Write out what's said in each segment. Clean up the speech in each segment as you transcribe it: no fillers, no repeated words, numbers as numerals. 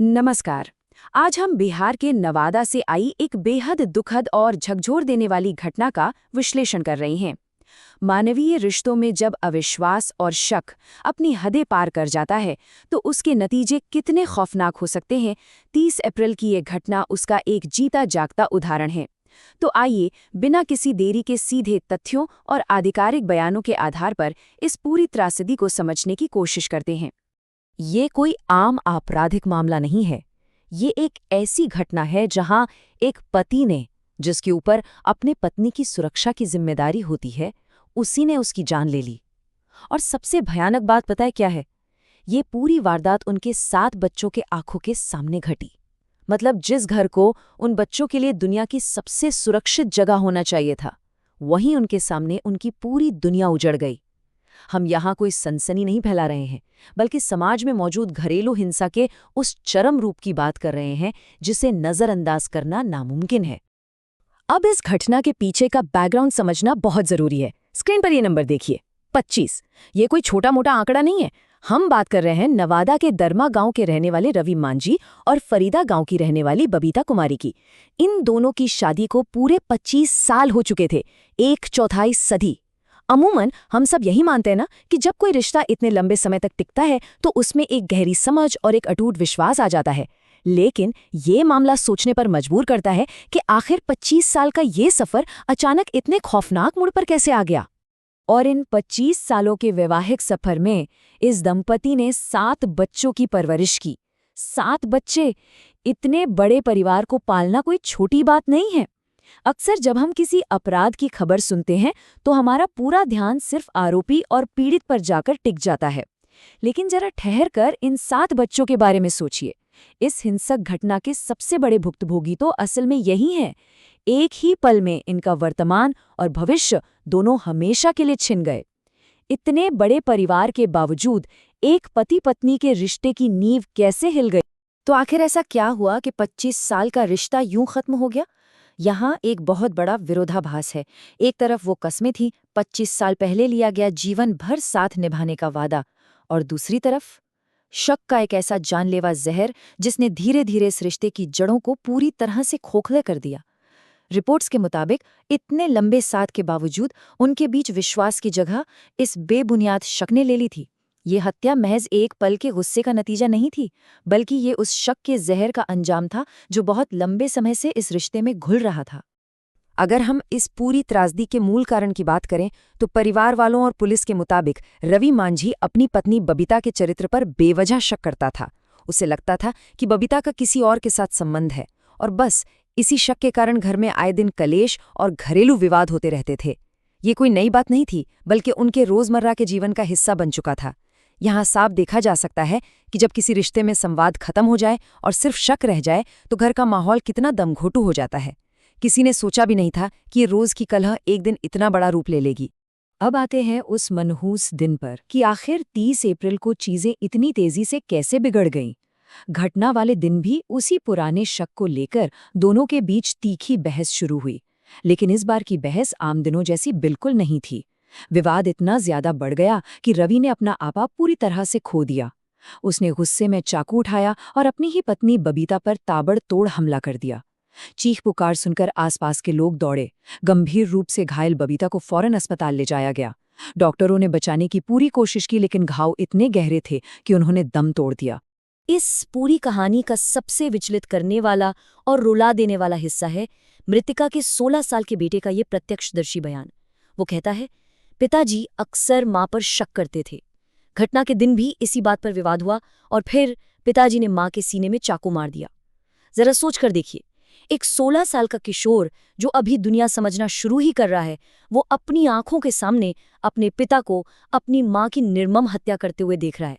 नमस्कार। आज हम बिहार के नवादा से आई एक बेहद दुखद और झकझोर देने वाली घटना का विश्लेषण कर रहे हैं। मानवीय रिश्तों में जब अविश्वास और शक अपनी हदें पार कर जाता है तो उसके नतीजे कितने खौफनाक हो सकते हैं। 30 अप्रैल की ये घटना उसका एक जीता जागता उदाहरण है। तो आइए बिना किसी देरी के सीधे तथ्यों और आधिकारिक बयानों के आधार पर इस पूरी त्रासदी को समझने की कोशिश करते हैं। ये कोई आम आपराधिक मामला नहीं है। ये एक ऐसी घटना है जहां एक पति ने, जिसके ऊपर अपने पत्नी की सुरक्षा की जिम्मेदारी होती है, उसी ने उसकी जान ले ली। और सबसे भयानक बात पता है क्या है? ये पूरी वारदात उनके 7 बच्चों के आंखों के सामने घटी। मतलब जिस घर को उन बच्चों के लिए दुनिया की सबसे सुरक्षित जगह होना चाहिए था, वहीं उनके सामने उनकी पूरी दुनिया उजड़ गई। हम यहाँ कोई सनसनी नहीं फैला रहे हैं, बल्कि समाज में मौजूद घरेलू हिंसा के उस चरम रूप की बात कर रहे हैं जिसे नज़रअंदाज करना नामुमकिन है। अब इस घटना के पीछे का बैकग्राउंड समझना बहुत जरूरी है। स्क्रीन पर ये नंबर देखिए, 25। ये कोई छोटा मोटा आंकड़ा नहीं है। हम बात कर रहे हैं नवादा के दरमा गांव के रहने वाले रवि मांझी और फरीदा गांव की रहने वाली बबीता कुमारी की। इन दोनों की शादी को पूरे 25 साल हो चुके थे, 1/4 सदी। अमूमन हम सब यही मानते हैं ना कि जब कोई रिश्ता इतने लंबे समय तक टिकता है तो उसमें एक गहरी समझ और एक अटूट विश्वास आ जाता है। लेकिन ये मामला सोचने पर मजबूर करता है कि आखिर 25 साल का ये सफर अचानक इतने खौफनाक मोड़ पर कैसे आ गया। और इन 25 सालों के वैवाहिक सफर में इस दंपति ने 7 बच्चों की परवरिश की। 7 बच्चे! इतने बड़े परिवार को पालना कोई छोटी बात नहीं है। अक्सर जब हम किसी अपराध की खबर सुनते हैं तो हमारा पूरा ध्यान सिर्फ आरोपी और पीड़ित पर जाकर टिक जाता है। लेकिन जरा ठहर कर इन 7 बच्चों के बारे में सोचिए। इस हिंसक घटना के सबसे बड़े भुक्तभोगी तो असल में यही हैं। एक ही पल में इनका वर्तमान और भविष्य दोनों हमेशा के लिए छिन गए। इतने बड़े परिवार के बावजूद एक पति पत्नी के रिश्ते की नींव कैसे हिल गई? तो आखिर ऐसा क्या हुआ कि 25 साल का रिश्ता यूं खत्म हो गया? यहाँ एक बहुत बड़ा विरोधाभास है। एक तरफ वो कस्में थी, 25 साल पहले लिया गया जीवन भर साथ निभाने का वादा, और दूसरी तरफ शक का एक ऐसा जानलेवा जहर जिसने धीरे धीरे इस रिश्ते की जड़ों को पूरी तरह से खोखले कर दिया। रिपोर्ट्स के मुताबिक इतने लंबे साथ के बावजूद उनके बीच विश्वास की जगह इस बेबुनियाद शक ने ले ली थी। ये हत्या महज एक पल के गुस्से का नतीजा नहीं थी, बल्कि ये उस शक के जहर का अंजाम था जो बहुत लंबे समय से इस रिश्ते में घुल रहा था। अगर हम इस पूरी त्रासदी के मूल कारण की बात करें तो परिवार वालों और पुलिस के मुताबिक रवि मांझी अपनी पत्नी बबीता के चरित्र पर बेवजह शक करता था। उसे लगता था कि बबीता का किसी और के साथ संबंध है, और बस इसी शक के कारण घर में आए दिन कलेश और घरेलू विवाद होते रहते थे। ये कोई नई बात नहीं थी, बल्कि उनके रोजमर्रा के जीवन का हिस्सा बन चुका था। यहाँ साफ देखा जा सकता है कि जब किसी रिश्ते में संवाद खत्म हो जाए और सिर्फ शक रह जाए तो घर का माहौल कितना दमघोटू हो जाता है। किसी ने सोचा भी नहीं था कि ये रोज की कलह एक दिन इतना बड़ा रूप ले लेगी। अब आते हैं उस मनहूस दिन पर कि आखिर 30 अप्रैल को चीजें इतनी तेजी से कैसे बिगड़ गईं। घटना वाले दिन भी उसी पुराने शक को लेकर दोनों के बीच तीखी बहस शुरू हुई। लेकिन इस बार की बहस आम दिनों जैसी बिल्कुल नहीं थी। विवाद इतना ज्यादा बढ़ गया कि रवि ने अपना आपा पूरी तरह से खो दिया। उसने गुस्से में चाकू उठाया और अपनी ही पत्नी बबीता पर ताबड़तोड़ हमला कर दिया। चीख पुकार सुनकर आसपास के लोग दौड़े। गंभीर रूप से घायल बबीता को फौरन अस्पताल ले जाया गया। डॉक्टरों ने बचाने की पूरी कोशिश की, लेकिन घाव इतने गहरे थे कि उन्होंने दम तोड़ दिया। इस पूरी कहानी का सबसे विचलित करने वाला और रुला देने वाला हिस्सा है मृतिका के 16 साल के बेटे का ये प्रत्यक्षदर्शी बयान। वो कहता है, पिताजी अक्सर मां पर शक करते थे। घटना के दिन भी इसी बात पर विवाद हुआ और फिर पिताजी ने मां के सीने में चाकू मार दिया। जरा सोच कर देखिए, एक 16 साल का किशोर जो अभी दुनिया समझना शुरू ही कर रहा है, वो अपनी आंखों के सामने अपने पिता को अपनी मां की निर्मम हत्या करते हुए देख रहा है।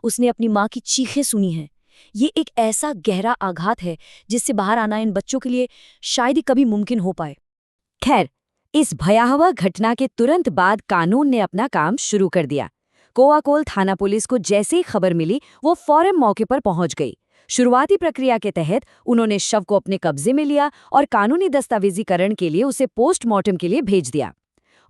उसने अपनी मां की चीखें सुनी हैं। ये एक ऐसा गहरा आघात है जिससे बाहर आना इन बच्चों के लिए शायद ही कभी मुमकिन हो पाए। खैर, इस भयावह घटना के तुरंत बाद कानून ने अपना काम शुरू कर दिया। कोआकोल थाना पुलिस को जैसे ही खबर मिली वो फौरन मौके पर पहुंच गई। शुरुआती प्रक्रिया के तहत उन्होंने शव को अपने कब्जे में लिया और कानूनी दस्तावेजीकरण के लिए उसे पोस्टमार्टम के लिए भेज दिया।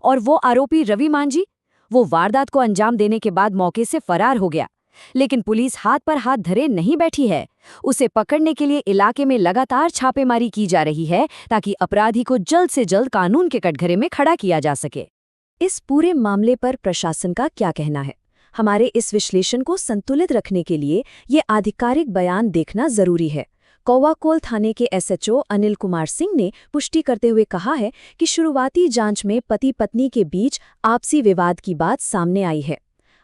और वो आरोपी रवि मांझी, वो वारदात को अंजाम देने के बाद मौके से फरार हो गया। लेकिन पुलिस हाथ पर हाथ धरे नहीं बैठी है। उसे पकड़ने के लिए इलाके में लगातार छापेमारी की जा रही है ताकि अपराधी को जल्द से जल्द कानून के कटघरे में खड़ा किया जा सके। इस पूरे मामले पर प्रशासन का क्या कहना है? हमारे इस विश्लेषण को संतुलित रखने के लिए ये आधिकारिक बयान देखना जरूरी है। कौवाकोल थाने के एसएचओ अनिल कुमार सिंह ने पुष्टि करते हुए कहा है कि शुरुआती जांच में पति पत्नी के बीच आपसी विवाद की बात सामने आई है।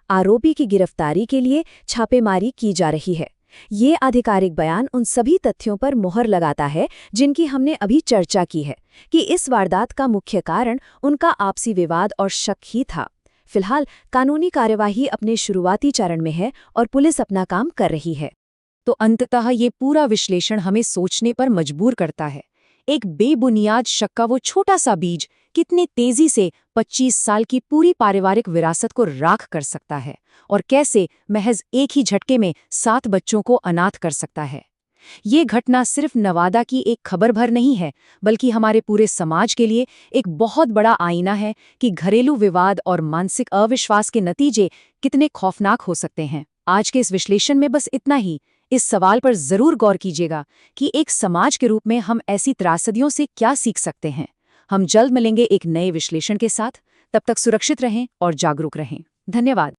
आरोपी की गिरफ्तारी के लिए छापेमारी की जा रही है। ये आधिकारिक बयान उन सभी तथ्यों पर मुहर लगाता है जिनकी हमने अभी चर्चा की है कि इस वारदात का मुख्य कारण उनका आपसी विवाद और शक ही था। फिलहाल कानूनी कार्यवाही अपने शुरुआती चरण में है और पुलिस अपना काम कर रही है। तो अंततः ये पूरा विश्लेषण हमें सोचने पर मजबूर करता है। एक बेबुनियाद शक का वो छोटा सा बीज कितने तेजी से 25 साल की पूरी पारिवारिक विरासत को राख कर सकता है और कैसे महज एक ही झटके में 7 बच्चों को अनाथ कर सकता है। ये घटना सिर्फ नवादा की एक खबर भर नहीं है, बल्कि हमारे पूरे समाज के लिए एक बहुत बड़ा आईना है कि घरेलू विवाद और मानसिक अविश्वास के नतीजे कितने खौफनाक हो सकते हैं। आज के इस विश्लेषण में बस इतना ही। इस सवाल पर जरूर गौर कीजिएगा कि एक समाज के रूप में हम ऐसी त्रासदियों से क्या सीख सकते हैं। हम जल्द मिलेंगे एक नए विश्लेषण के साथ। तब तक सुरक्षित रहें और जागरूक रहें। धन्यवाद।